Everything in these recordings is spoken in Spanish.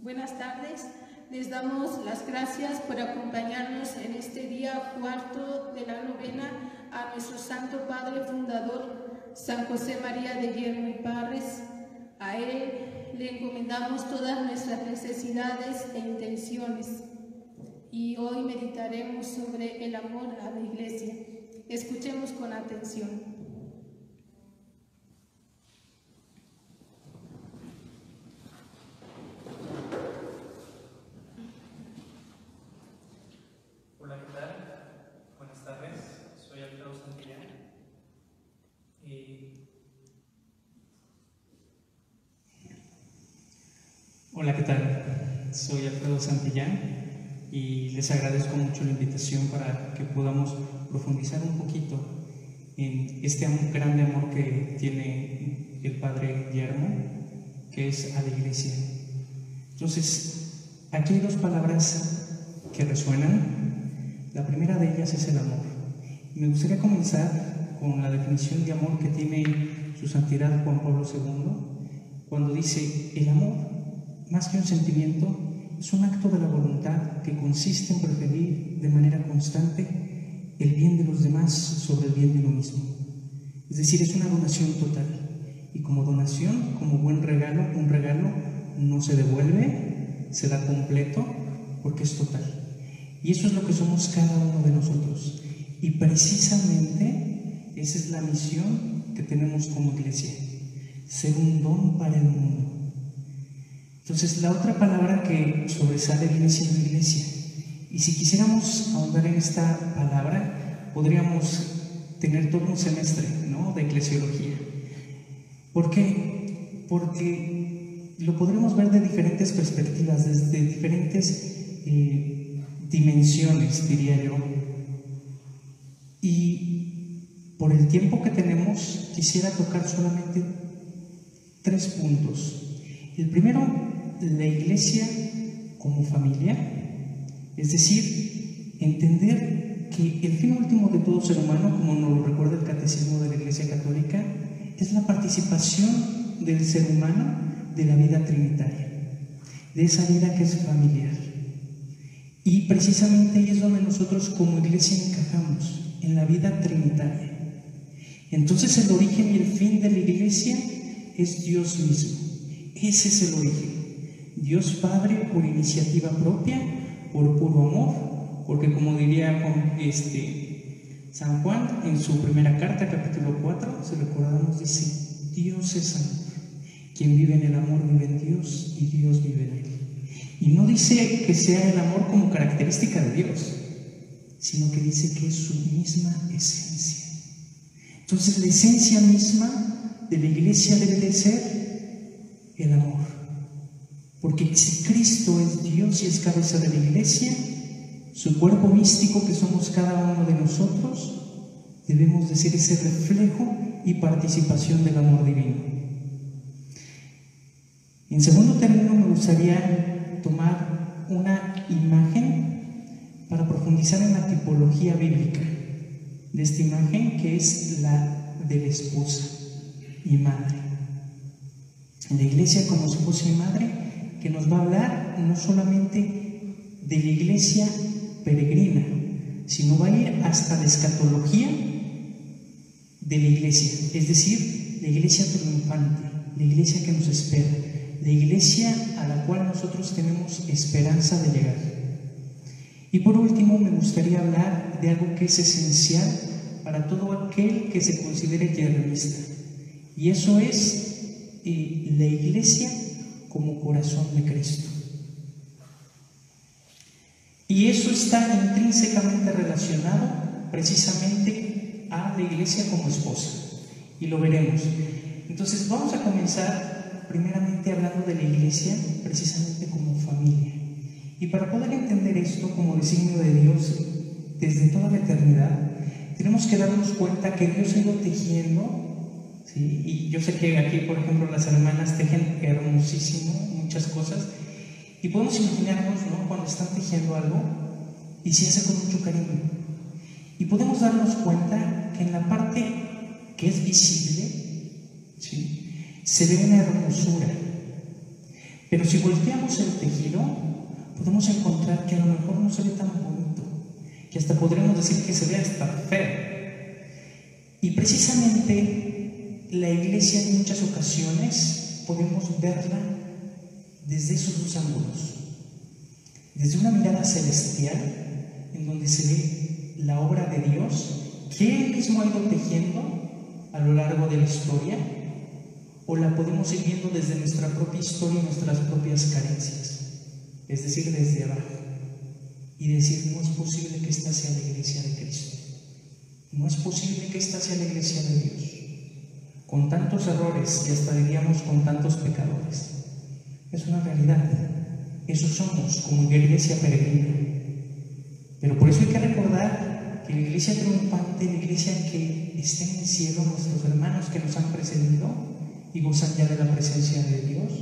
Buenas tardes, les damos las gracias por acompañarnos en este día cuarto de la novena a nuestro Santo Padre Fundador, San José María de Yermo y Parres. A él le encomendamos todas nuestras necesidades e intenciones. Y hoy meditaremos sobre el amor a la Iglesia. Escuchemos con atención. Hola, ¿qué tal? Buenas tardes, soy Alfredo Santillán. Hola, ¿qué tal? Soy Alfredo Santillán y les agradezco mucho la invitación para que podamos profundizar un poquito en este grande amor que tiene el Padre Guillermo, que es a la Iglesia. Entonces, aquí hay dos palabras que resuenan. La primera de ellas es el amor. Me gustaría comenzar con la definición de amor que tiene su santidad Juan Pablo II, cuando dice: el amor, más que un sentimiento, es un acto de la voluntad que consiste en preferir de manera constante el bien de los demás sobre el bien de uno mismo. Es decir, es una donación total. Y como donación, como buen regalo, un regalo no se devuelve, se da completo porque es total. Y eso es lo que somos cada uno de nosotros. Y precisamente esa es la misión que tenemos como Iglesia: ser un don para el mundo. Entonces, la otra palabra que sobresale viene siendo Iglesia. Y si quisiéramos ahondar en esta palabra, podríamos tener todo un semestre, ¿no?, de eclesiología. ¿Por qué? Porque lo podremos ver de diferentes perspectivas, desde diferentes dimensiones, diría yo. Y por el tiempo que tenemos, quisiera tocar solamente 3 puntos. El primero, la Iglesia como familia, es decir, entender que el fin último de todo ser humano, como nos lo recuerda el Catecismo de la Iglesia Católica, es la participación del ser humano de la vida trinitaria, de esa vida que es familiar. Y precisamente ahí es donde nosotros como Iglesia encajamos, en la vida trinitaria. Entonces el origen y el fin de la Iglesia es Dios mismo. Ese es el origen. Dios Padre por iniciativa propia, por puro amor, porque como diría San Juan en su primera carta, capítulo 4, si recordamos, dice: Dios es amor. Quien vive en el amor vive en Dios y Dios vive en él. Y no dice que sea el amor como característica de Dios, sino que dice que es su misma esencia. Entonces la esencia misma de la Iglesia debe de ser el amor. Porque si Cristo es Dios y es cabeza de la Iglesia, su cuerpo místico que somos cada uno de nosotros, debemos de ser ese reflejo y participación del amor divino. En segundo término, me gustaría tomar una imagen para profundizar en la tipología bíblica de esta imagen, que es la de la esposa y madre. La Iglesia como esposa y madre, que nos va a hablar no solamente de la Iglesia peregrina, sino va a ir hasta la escatología de la Iglesia, es decir, la Iglesia triunfante, la Iglesia que nos espera, la Iglesia a la cual nosotros tenemos esperanza de llegar. Y por último, me gustaría hablar de algo que es esencial para todo aquel que se considere yermista, y eso es la Iglesia como corazón de Cristo. Y eso está intrínsecamente relacionado precisamente a la Iglesia como esposa, y lo veremos. Entonces vamos a comenzar primeramente hablando de la Iglesia precisamente como familia. Y para poder entender esto como designio de Dios desde toda la eternidad, tenemos que darnos cuenta que Dios ha ido tejiendo, ¿sí? Y yo sé que aquí, por ejemplo, las hermanas tejen hermosísimo muchas cosas, y podemos imaginarnos, ¿no?, cuando están tejiendo algo y se hace con mucho cariño. Y podemos darnos cuenta que en la parte que es visible, ¿sí?, se ve una hermosura. Pero si volteamos el tejido, podemos encontrar que a lo mejor no se ve tan bonito, que hasta podremos decir que se ve hasta feo. Y precisamente la iglesia en muchas ocasiones podemos verla desde esos dos ángulos. Desde una mirada celestial, en donde se ve la obra de Dios que Él mismo ha ido tejiendo a lo largo de la historia, o la podemos ir viendo desde nuestra propia historia y nuestras propias carencias, es decir, desde abajo, y decir: no es posible que esta sea la iglesia de Cristo, no es posible que esta sea la iglesia de Dios, con tantos errores y hasta diríamos con tantos pecadores. Es una realidad, eso somos como iglesia peregrina. Pero por eso hay que recordar que la iglesia triunfante, la iglesia que está en el cielo, nuestros hermanos que nos han precedido y gozan ya de la presencia de Dios,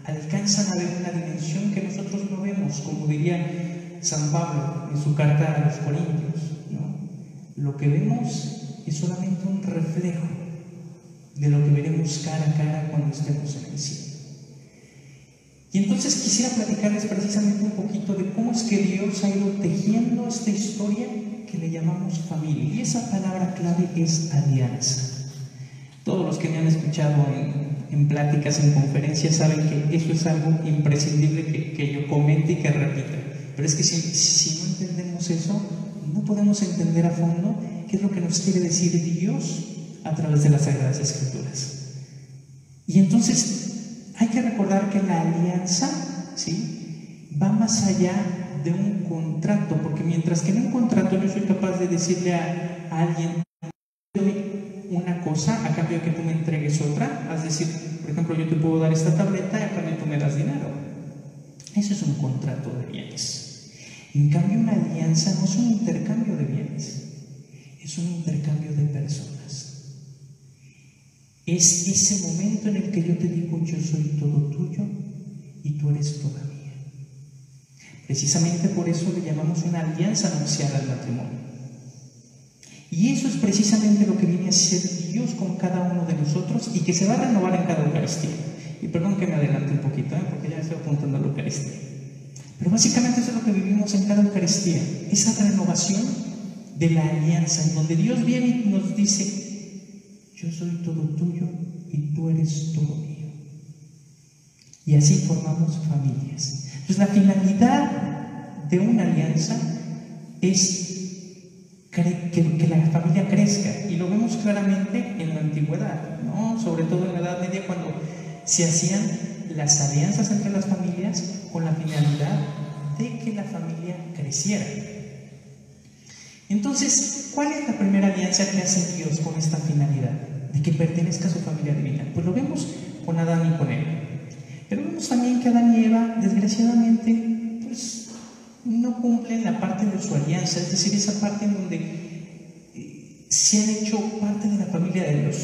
alcanzan a ver una dimensión que nosotros no vemos, como diría San Pablo en su carta a los Corintios, ¿no? Lo que vemos es solamente un reflejo de lo que veremos cara a cara cuando estemos en el cielo. Y entonces quisiera platicarles precisamente un poquito de cómo es que Dios ha ido tejiendo esta historia que le llamamos familia. Y esa palabra clave es alianza. Todos los que me han escuchado en pláticas, en conferencias, saben que eso es algo imprescindible que yo comente y que repita. Pero es que si no entendemos eso, no podemos entender a fondo qué es lo que nos quiere decir Dios a través de las Sagradas Escrituras. Y entonces hay que recordar que la alianza, ¿sí?, va más allá de un contrato, porque mientras que en un contrato yo soy capaz de decirle a alguien: te doy una cosa a cambio de que tú me entregues otra, es decir, por ejemplo, yo te puedo dar esta tableta y a cambio tú me das dinero. Eso es un contrato de bienes. En cambio, una alianza no es un intercambio de bienes, es un intercambio de personas. Es ese momento en el que yo te digo: yo soy todo tuyo y tú eres toda mía. Precisamente por eso le llamamos una alianza nupcial al matrimonio. Y eso es precisamente lo que viene a ser Dios con cada uno de nosotros y que se va a renovar en cada Eucaristía. Y perdón que me adelante un poquito, porque ya estoy apuntando a la Eucaristía. Pero básicamente eso es lo que vivimos en cada Eucaristía, esa renovación de la alianza, en donde Dios viene y nos dice: yo soy todo tuyo y tú eres todo mío. Y así formamos familias. Entonces la finalidad de una alianza es que la familia crezca, y lo vemos claramente en la antigüedad, ¿no? Sobre todo en la Edad Media, cuando se hacían las alianzas entre las familias con la finalidad de que la familia creciera. Entonces, ¿cuál es la primera alianza que hace Dios con esta finalidad? De que pertenezca a su familia divina. Pues lo vemos con Adán y con Eva. Pero vemos también que Adán y Eva, desgraciadamente, pues no cumplen la parte de su alianza, es decir, esa parte en donde se han hecho parte de la familia de Dios.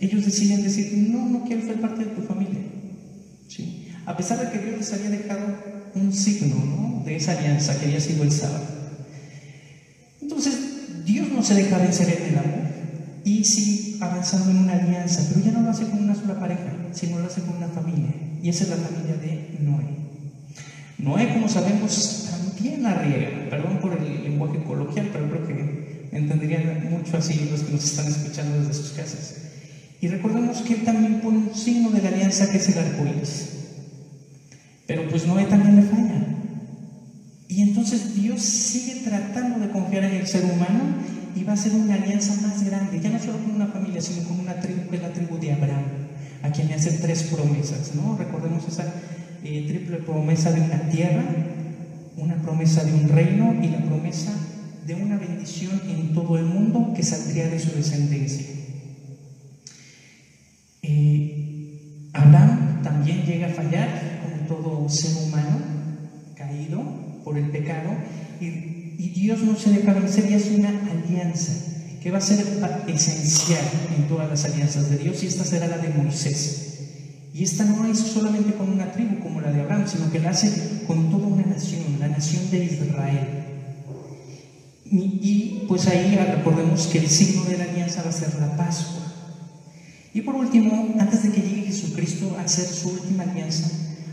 Ellos deciden decir: no quiero ser parte de tu familia, ¿sí? A pesar de que Dios les había dejado un signo, ¿no?, de esa alianza que había sido el sábado. Entonces, Dios no se deja vencer en el amor y sigue avanzando en una alianza, pero ya no lo hace con una sola pareja, sino lo hace con una familia, y esa es la familia de Noé. Noé, como sabemos, también la riega, perdón por el lenguaje coloquial, pero creo que entenderían mucho así los que nos están escuchando desde sus casas. Y recordemos que él también pone un signo de la alianza, que es el arco iris. Pero pues Noé también le falla. Y entonces Dios sigue tratando de confiar en el ser humano y va a hacer una alianza más grande, ya no solo con una familia, sino con una tribu, que es la tribu de Abraham, a quien le hace 3 promesas, ¿no? Recordemos esa triple promesa de una tierra, una promesa de un reino y la promesa de una bendición en todo el mundo que saldría de su descendencia. Abraham también llega a fallar, como todo ser humano caído por el pecado, y Dios no se deja vencer y hace una alianza que va a ser esencial en todas las alianzas de Dios, y esta será la de Moisés. Y esta no es solamente con una tribu como la de Abraham, sino que la hace con toda una nación, la nación de Israel. Y pues ahí recordemos que el signo de la alianza va a ser la Pascua. Y por último, antes de que llegue Jesucristo a hacer su última alianza,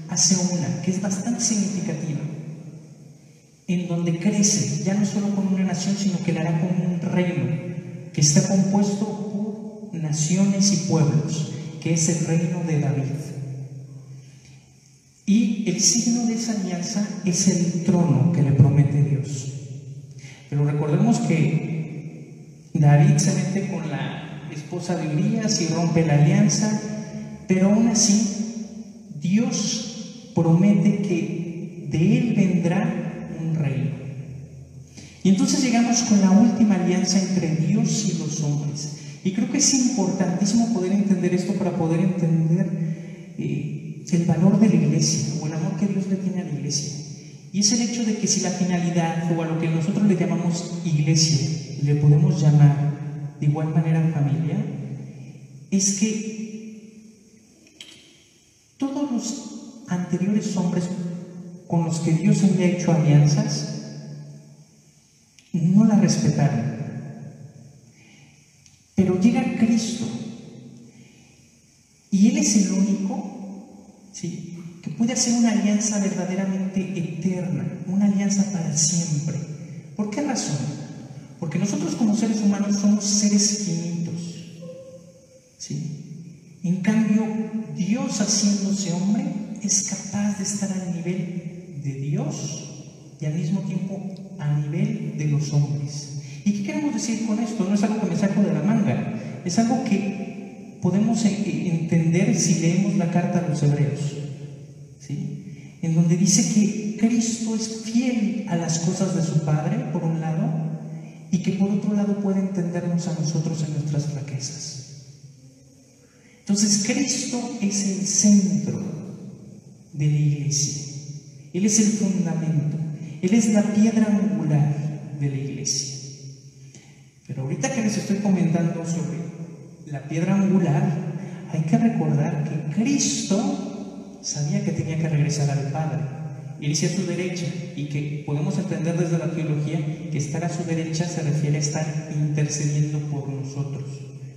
hace una que es bastante significativa, en donde crece, ya no solo como una nación, sino que la hará como un reino, que está compuesto por naciones y pueblos, que es el reino de David. Y el signo de esa alianza es el trono que le promete Dios. Pero recordemos que David se mete con la esposa de Urías y rompe la alianza, pero aún así Dios promete que de él vendrá un reino. Y entonces llegamos con la última alianza entre Dios y los hombres. Y creo que es importantísimo poder entender esto para poder entender el valor de la iglesia o el amor que Dios le tiene a la iglesia. Y es el hecho de que si la finalidad o a lo que nosotros le llamamos iglesia le podemos llamar de igual manera familia, es que todos los anteriores hombres con los que Dios había hecho alianzas no la respetaron. Pero llega Cristo y Él es el único, ¿sí?, que puede hacer una alianza verdaderamente eterna, una alianza para siempre. ¿Por qué razón? Porque nosotros como seres humanos somos seres finitos, ¿sí? En cambio, Dios haciéndose hombre es capaz de estar al nivel de Dios y al mismo tiempo a nivel de los hombres. ¿Y qué queremos decir con esto? No es algo que me saco de la manga, es algo que podemos entender si leemos la carta a los Hebreos, ¿sí?, en donde dice que Cristo es fiel a las cosas de su Padre, por un lado, y que por otro lado puede entendernos a nosotros en nuestras flaquezas. Entonces Cristo es el centro de la iglesia, Él es el fundamento, Él es la piedra angular de la iglesia. Pero ahorita que les estoy comentando sobre la piedra angular, hay que recordar que Cristo sabía que tenía que regresar al Padre, irse a su derecha, y que podemos entender desde la teología que estar a su derecha se refiere a estar intercediendo por nosotros,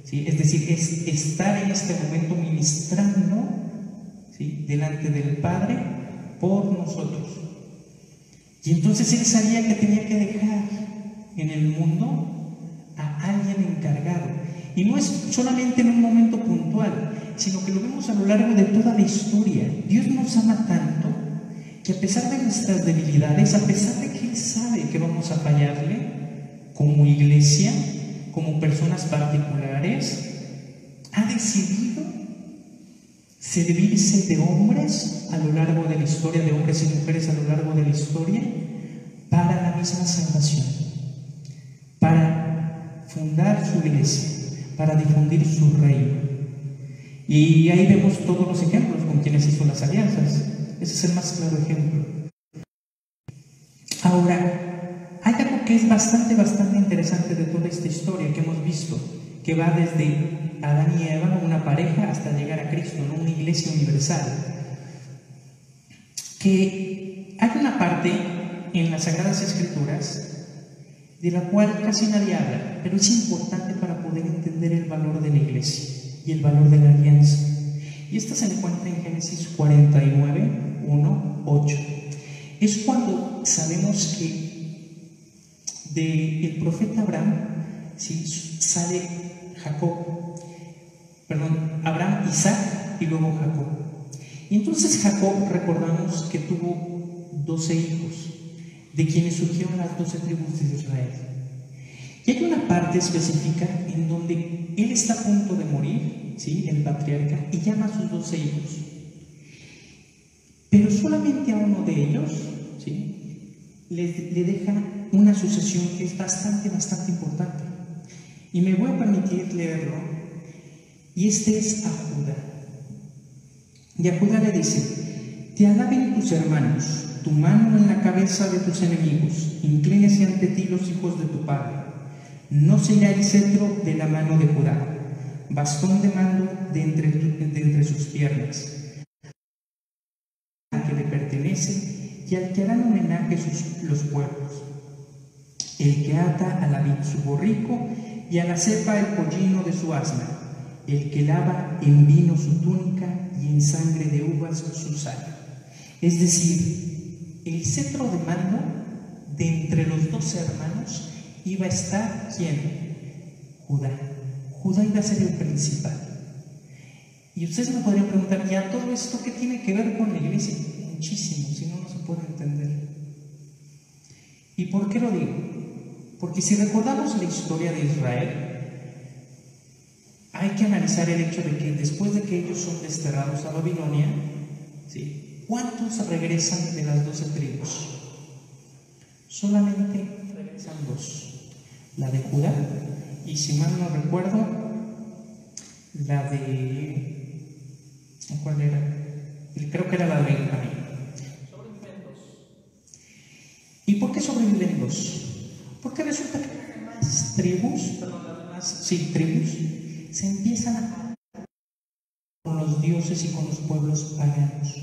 ¿sí? Es decir, es estar en este momento ministrando, ¿sí?, delante del Padre por nosotros. Y entonces Él sabía que tenía que dejar en el mundo a alguien encargado, y no es solamente en un momento puntual, sino que lo vemos a lo largo de toda la historia. Dios nos ama tanto que a pesar de nuestras debilidades, a pesar de que Él sabe que vamos a fallarle como iglesia, como personas particulares, ha decidido servirse de hombres a lo largo de la historia, de hombres y mujeres a lo largo de la historia, para la misma salvación, para fundar su iglesia, para difundir su reino. Y ahí vemos todos los ejemplos con quienes hizo las alianzas. Ese es el más claro ejemplo. Ahora, hay algo que es bastante interesante de toda esta historia que hemos visto, que va desde Adán y Eva, una pareja, hasta llegar a Cristo, ¿no?, una iglesia universal. Que hay una parte en las Sagradas Escrituras de la cual casi nadie habla, pero es importante para poder entender el valor de la iglesia y el valor de la alianza. Y esta se encuentra en Génesis 49, 1, 8. Es cuando sabemos que del profeta Abraham, ¿sí?, sale Abraham, Isaac y luego Jacob. Y entonces Jacob, recordamos que tuvo 12 hijos, de quienes surgieron las 12 tribus de Israel. Y hay una parte específica en donde él está a punto de morir, ¿sí?, el patriarca, y llama a sus 12 hijos. Pero solamente a uno de ellos, ¿sí?, le deja una sucesión que es bastante importante. Y me voy a permitir leerlo. Y este es a Judá. Y a Judá le dice: te alaben tus hermanos, tu mano en la cabeza de tus enemigos, inclínese ante ti los hijos de tu padre. No se irá el cetro de la mano de Judá, bastón de mando de entre sus piernas, al que le pertenece y al que harán homenaje los pueblos, el que ata a la vid su borrico y a la cepa el pollino de su asna, el que lava en vino su túnica y en sangre de uvas su sayo. Es decir, el cetro de mando de entre los dos hermanos iba a estar, ¿quién? Judá. Judá iba a ser el principal. Y ustedes me podrían preguntar, ¿ya todo esto qué tiene que ver con la iglesia? Muchísimo, si no, no se puede entender. ¿Y por qué lo digo? Porque si recordamos la historia de Israel, hay que analizar el hecho de que después de que ellos son desterrados a Babilonia, ¿sí?, ¿cuántos regresan de las 12 tribus? Solamente regresan 2, la de Judá y, si mal no recuerdo, la de... ¿cuál era? Creo que era la de Benjamín. Sobreviven 2. ¿Y por qué sobreviven 2? Porque resulta que las demás tribus se empiezan a con los dioses y con los pueblos paganos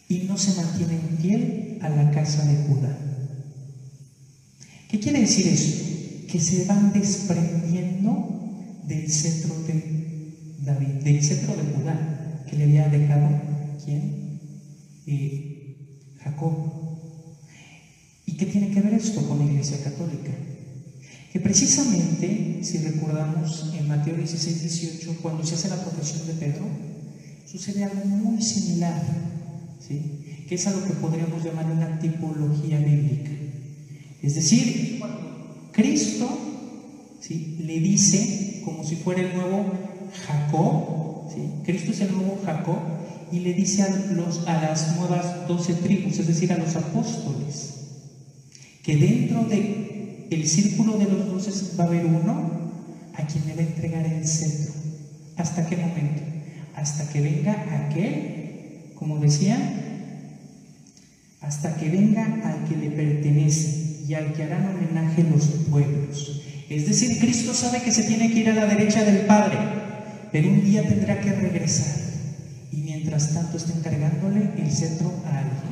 y no se mantienen fiel a la casa de Judá. ¿Qué quiere decir eso? Que se van desprendiendo del cetro de David, del cetro de Judá que le había dejado ¿quién? Jacob. ¿Y qué tiene que ver esto con la Iglesia Católica? Que precisamente, si recordamos en Mateo 16, 18, cuando se hace la profesión de Pedro, sucede algo muy similar, ¿sí?, que es algo que podríamos llamar una tipología bíblica. Es decir, Cristo, ¿sí?, le dice, como si fuera el nuevo Jacob, ¿sí?, Cristo es el nuevo Jacob, y le dice a las nuevas 12 tribus, es decir, a los apóstoles, que dentro del círculo de los 12 va a haber uno a quien le va a entregar el cetro. ¿Hasta qué momento? Hasta que venga aquel, como decía, hasta que venga al que le pertenece y al que harán homenaje los pueblos. Es decir, Cristo sabe que se tiene que ir a la derecha del Padre, pero un día tendrá que regresar y mientras tanto está encargándole el cetro a alguien,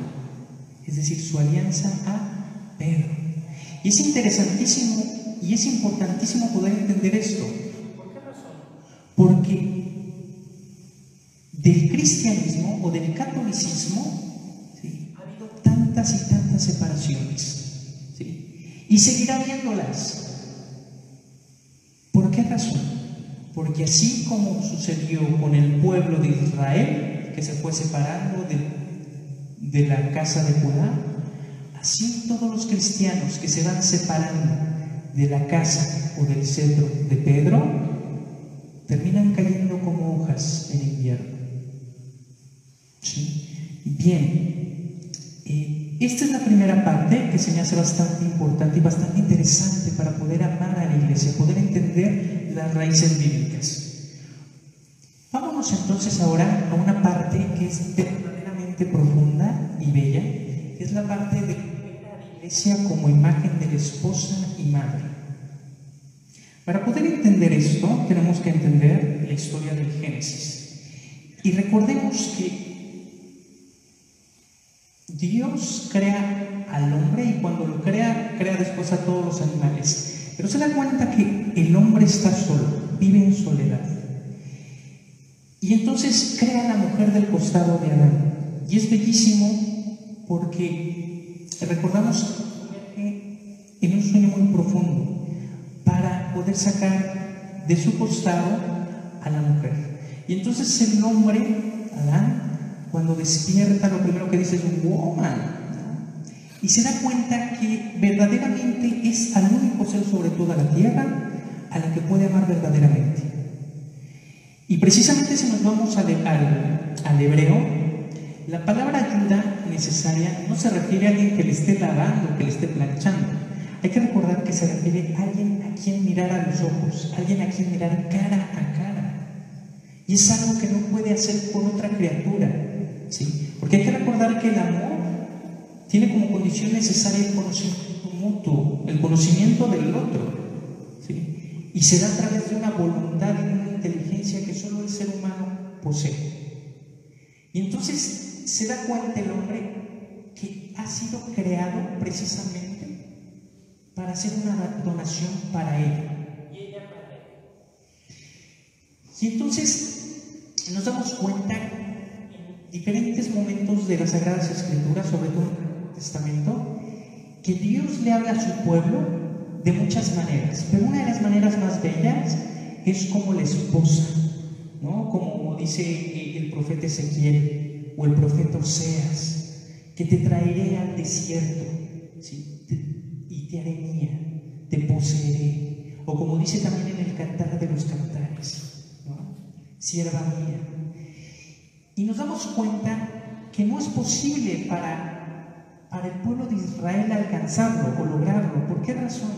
es decir, su alianza a Pedro. Y es interesantísimo y es importantísimo poder entender esto. ¿Por qué razón? Porque del cristianismo o del catolicismo, ¿sí?, ha habido tantas y tantas separaciones, ¿sí?, y seguirá habiéndolas. ¿Por qué razón? Porque así como sucedió con el pueblo de Israel, que se fue separando de la casa de Judá, así todos los cristianos que se van separando de la casa o del cetro de Pedro terminan cayendo como hojas en invierno. ¿Sí? Bien, esta es la primera parte que se me hace bastante importante y bastante interesante para poder amar a la iglesia, poder entender las raíces bíblicas. Vámonos entonces ahora a una parte que es verdaderamente profunda y bella, que es la parte de la iglesia como imagen de la esposa y madre. Para poder entender esto, tenemos que entender la historia del Génesis. Y recordemos que Dios crea al hombre y cuando lo crea, crea después a todos los animales. Pero se da cuenta que el hombre está solo, vive en soledad. Y entonces crea a la mujer del costado de Adán. Y es bellísimo porque recordamos en un sueño muy profundo para poder sacar de su costado a la mujer. Y entonces el hombre, Adán, cuando despierta, lo primero que dice es woman, ¿no? Y se da cuenta que verdaderamente es al único ser sobre toda la tierra a la que puede amar verdaderamente. Y precisamente si nos vamos al hebreo, la palabra ayuda necesaria no se refiere a alguien que le esté lavando, que le esté planchando. Hay que recordar que se refiere a alguien a quien mirar a los ojos, alguien a quien mirar cara a cara. Y es algo que no puede hacer con otra criatura, ¿sí? Porque hay que recordar que el amor tiene como condición necesaria el conocimiento mutuo, el conocimiento del otro, ¿sí? Y se da a través de una voluntad y una inteligencia que solo el ser humano posee. Y entonces se da cuenta el hombre que ha sido creado precisamente para hacer una donación para él y ella para él. Y entonces nos damos cuenta diferentes momentos de las Sagradas Escrituras, sobre todo en el Nuevo Testamento, que Dios le habla a su pueblo de muchas maneras, pero una de las maneras más bellas es como la esposa, ¿no? Como dice el profeta Ezequiel o el profeta Oseas, que te traeré al desierto, ¿sí? Y te haré mía, te poseeré, o como dice también en el Cantar de los Cantares, ¿no? Sierva mía. Y nos damos cuenta que no es posible para el pueblo de Israel alcanzarlo o lograrlo. ¿Por qué razón?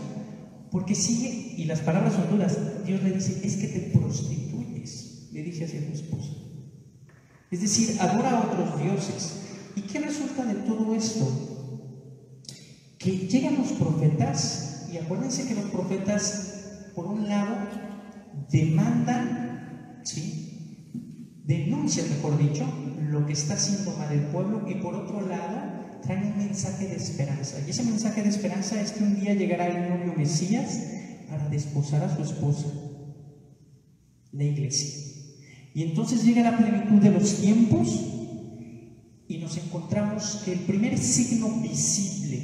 Porque sigue, y las palabras son duras, Dios le dice, es que te prostituyes, le dice hacia tu esposa. Es decir, adora a otros dioses. ¿Y qué resulta de todo esto? Que llegan los profetas, y acuérdense que los profetas, por un lado, demandan, ¿sí?, denuncian, mejor dicho, lo que está haciendo mal el pueblo, y por otro lado traen un mensaje de esperanza. Y ese mensaje de esperanza es que un día llegará el novio Mesías para desposar a su esposa, la iglesia. Y entonces llega la plenitud de los tiempos y nos encontramos que el primer signo visible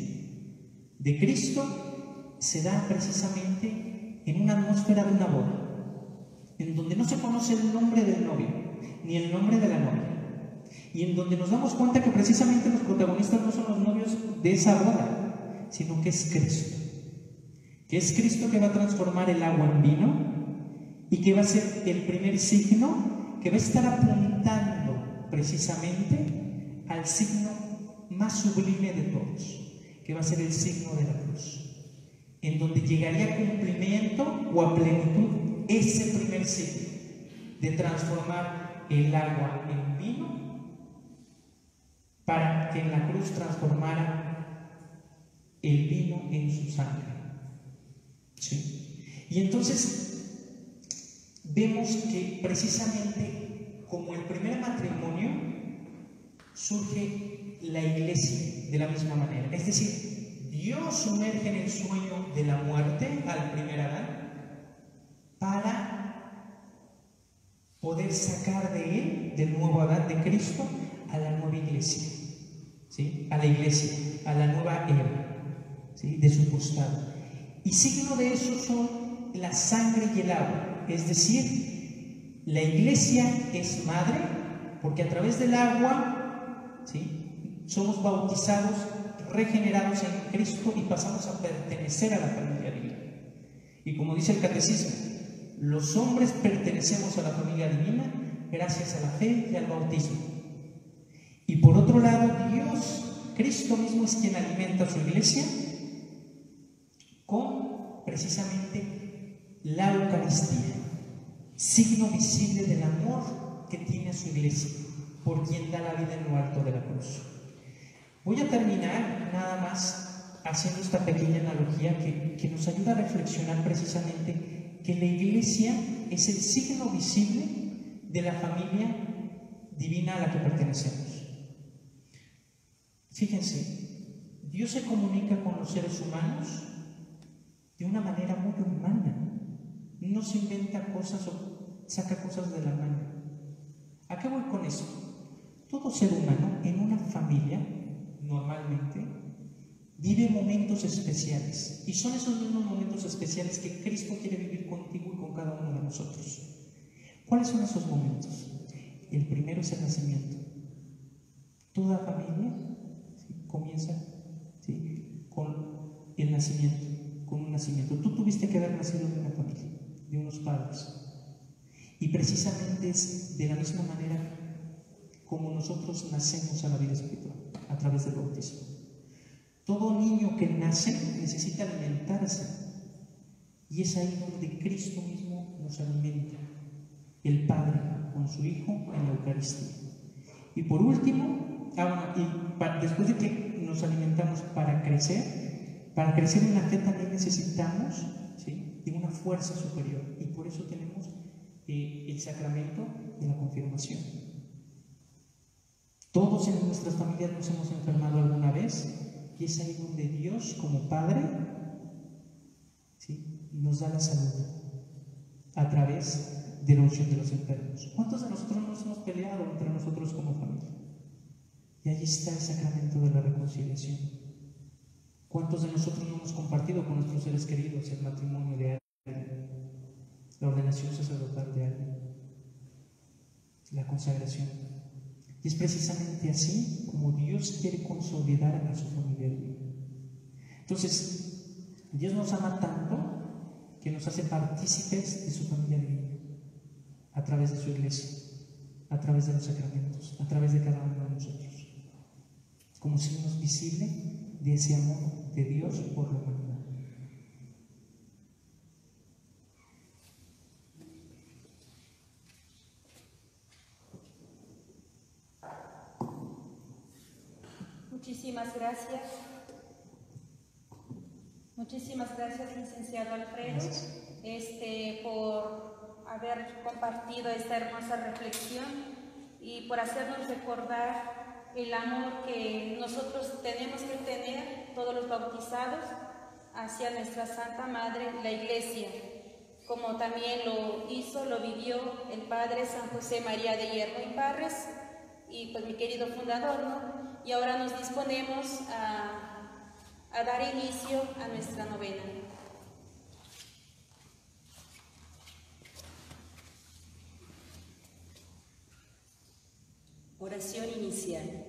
de Cristo se da precisamente en una atmósfera de una boda, en donde no se conoce el nombre del novio ni el nombre de la novia, y en donde nos damos cuenta que precisamente los protagonistas no son los novios de esa boda, sino que es Cristo. Que es Cristo que va a transformar el agua en vino y que va a ser el primer signo que va a estar apuntando precisamente al signo más sublime de todos, que va a ser el signo de la cruz, en donde llegaría a cumplimiento o a plenitud ese primer signo de transformar el agua en vino, para que en la cruz transformara el vino en su sangre. ¿Sí? Y entonces vemos que precisamente como el primer matrimonio surge la iglesia de la misma manera. Es decir, Dios sumerge en el sueño de la muerte al primer Adán para poder sacar de él, del nuevo Adán, de Cristo, a la nueva iglesia, ¿sí? A la iglesia, a la nueva Eva, ¿sí?, de su costado. Y signo de eso son la sangre y el agua. Es decir, la iglesia es madre porque a través del agua, ¿sí?, somos bautizados, regenerados en Cristo y pasamos a pertenecer a la familia divina. Y como dice el catecismo, los hombres pertenecemos a la familia divina gracias a la fe y al bautismo. Y por otro lado, Dios, Cristo mismo, es quien alimenta a su iglesia con precisamente la Eucaristía, signo visible del amor que tiene a su iglesia, por quien da la vida en lo alto de la cruz. Voy a terminar nada más haciendo esta pequeña analogía que nos ayuda a reflexionar precisamente que la iglesia es el signo visible de la familia divina a la que pertenecemos. Fíjense, Dios se comunica con los seres humanos de una manera muy humana. No se inventa cosas o saca cosas de la mano. ¿A qué voy con esto? Todo ser humano en una familia normalmente vive momentos especiales, y son esos mismos momentos especiales que Cristo quiere vivir contigo y con cada uno de nosotros. ¿Cuáles son esos momentos? El primero es el nacimiento. Toda familia, ¿sí?, comienza, ¿sí?, con el nacimiento, con un nacimiento. Tú tuviste que haber nacido de una familia, de unos padres, y precisamente es de la misma manera como nosotros nacemos a la vida espiritual, a través del bautismo. Todo niño que nace necesita alimentarse, y es ahí donde Cristo mismo nos alimenta, el Padre con su Hijo en la Eucaristía. Y por último, después de que nos alimentamos para crecer en la fe también necesitamos, ¿sí?, de una fuerza superior, y por eso tenemos el sacramento de la confirmación. Todos en nuestras familias nos hemos enfermado alguna vez, y es ahí donde Dios, como Padre, ¿sí?, nos da la salud a través de la unción de los enfermos. ¿Cuántos de nosotros nos hemos peleado entre nosotros como familia? Y ahí está el sacramento de la reconciliación. ¿Cuántos de nosotros no hemos compartido con nuestros seres queridos el matrimonio de alguien, la ordenación sacerdotal de alguien, la consagración? Y es precisamente así como Dios quiere consolidar a su familia divina. Entonces, Dios nos ama tanto que nos hace partícipes de su familia divina a través de su iglesia, a través de los sacramentos, a través de cada uno de nosotros, como signos visibles de ese amor de Dios por la humanidad. Muchísimas gracias. Muchísimas gracias, licenciado Alfredo, por haber compartido esta hermosa reflexión y por hacernos recordar el amor que nosotros tenemos que tener, todos los bautizados, hacia nuestra Santa Madre, la Iglesia, como también lo hizo, lo vivió el Padre San José María de Hierro y Parres, y pues mi querido fundador, ¿no? Y ahora nos disponemos a dar inicio a nuestra novena. Oración inicial.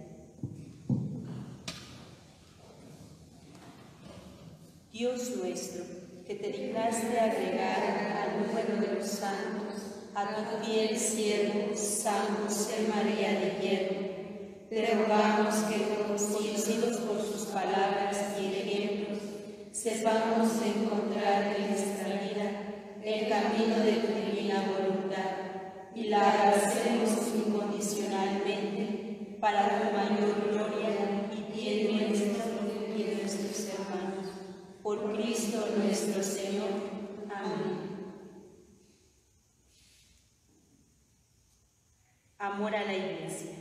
Dios nuestro, que te dignaste agregar al número de los santos a tu fiel siervo San José María de Hierro, te rogamos que, conocidos por sus palabras y ejemplos, sepamos encontrar en nuestra vida el camino de tu divina voluntad y la abracemos incondicionalmente para tu mayor gloria y bien nuestro y de nuestros hermanos. Por Cristo nuestro Señor. Amén. Amor a la Iglesia.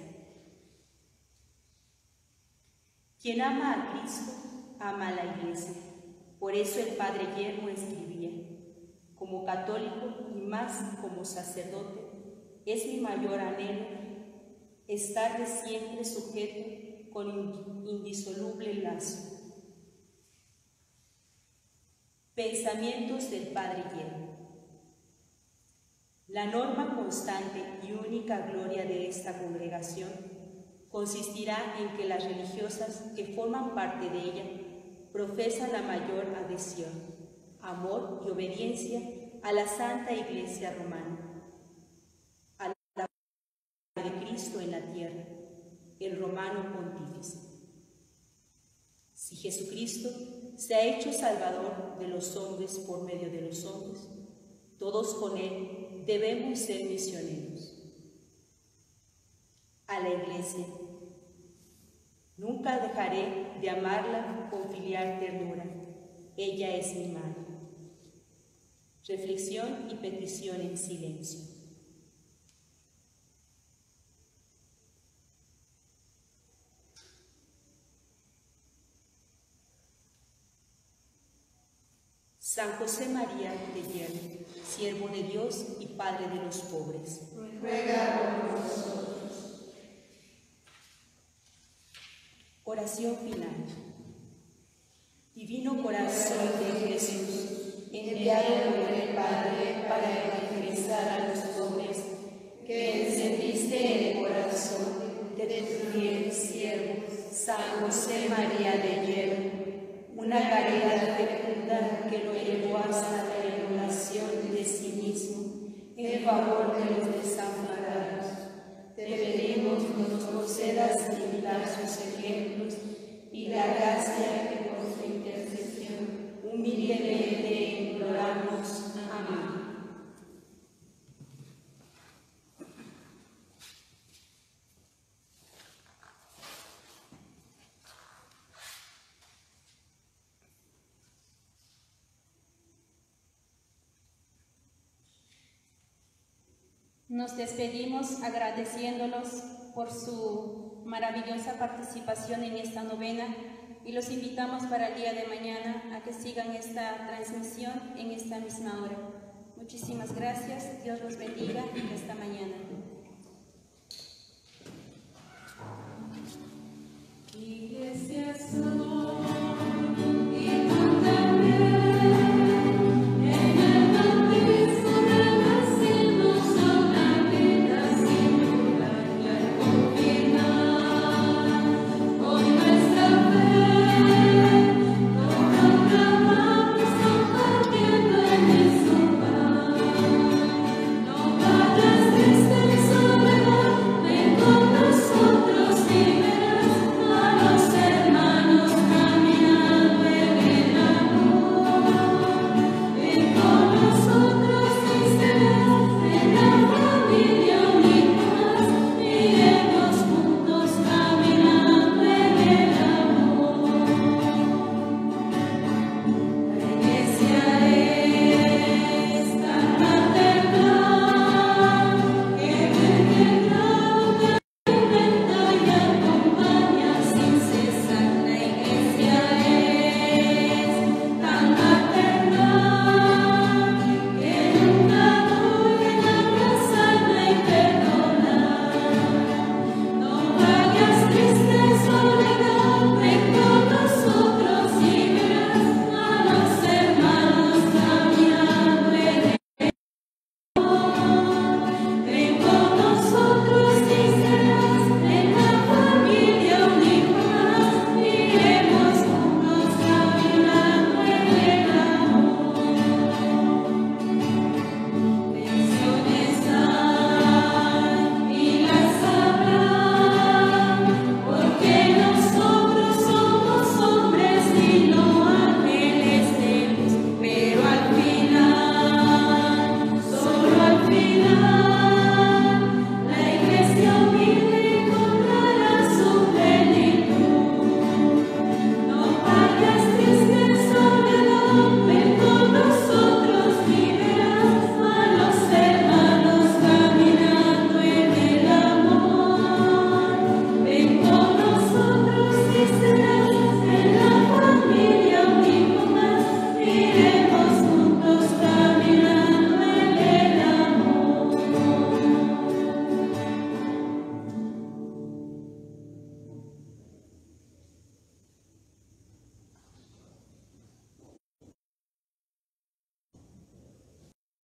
Quien ama a Cristo, ama a la Iglesia. Por eso el Padre Yermo escribía: como católico y más como sacerdote, es mi mayor anhelo estar de siempre sujeto con indisoluble lazo. Pensamientos del Padre Yermo. La norma constante y única gloria de esta congregación consistirá en que las religiosas que forman parte de ella profesan la mayor adhesión, amor y obediencia a la Santa Iglesia Romana, a la de Cristo en la tierra, el romano pontífice. Si Jesucristo se ha hecho Salvador de los hombres por medio de los hombres, todos con Él debemos ser misioneros. A la Iglesia, nunca dejaré de amarla con filial ternura. Ella es mi madre. Reflexión y petición en silencio. San José María de Hierro, siervo de Dios y Padre de los pobres, ruega por nosotros. Oración final. Divino corazón de Jesús, enviado por el Padre para evangelizar a los pobres, que encendiste en el corazón de tu fiel siervo, San José María de Hierro, una caridad fecunda que lo llevó hasta la regulación de sí mismo en favor de los desamparados. Te pedimos nos concedas imitar sus ejemplos y la gracia que por su intercesión humildemente imploramos. Amén. Nos despedimos agradeciéndolos por su maravillosa participación en esta novena y los invitamos para el día de mañana a que sigan esta transmisión en esta misma hora. Muchísimas gracias. Dios los bendiga esta mañana. Iglesia soy.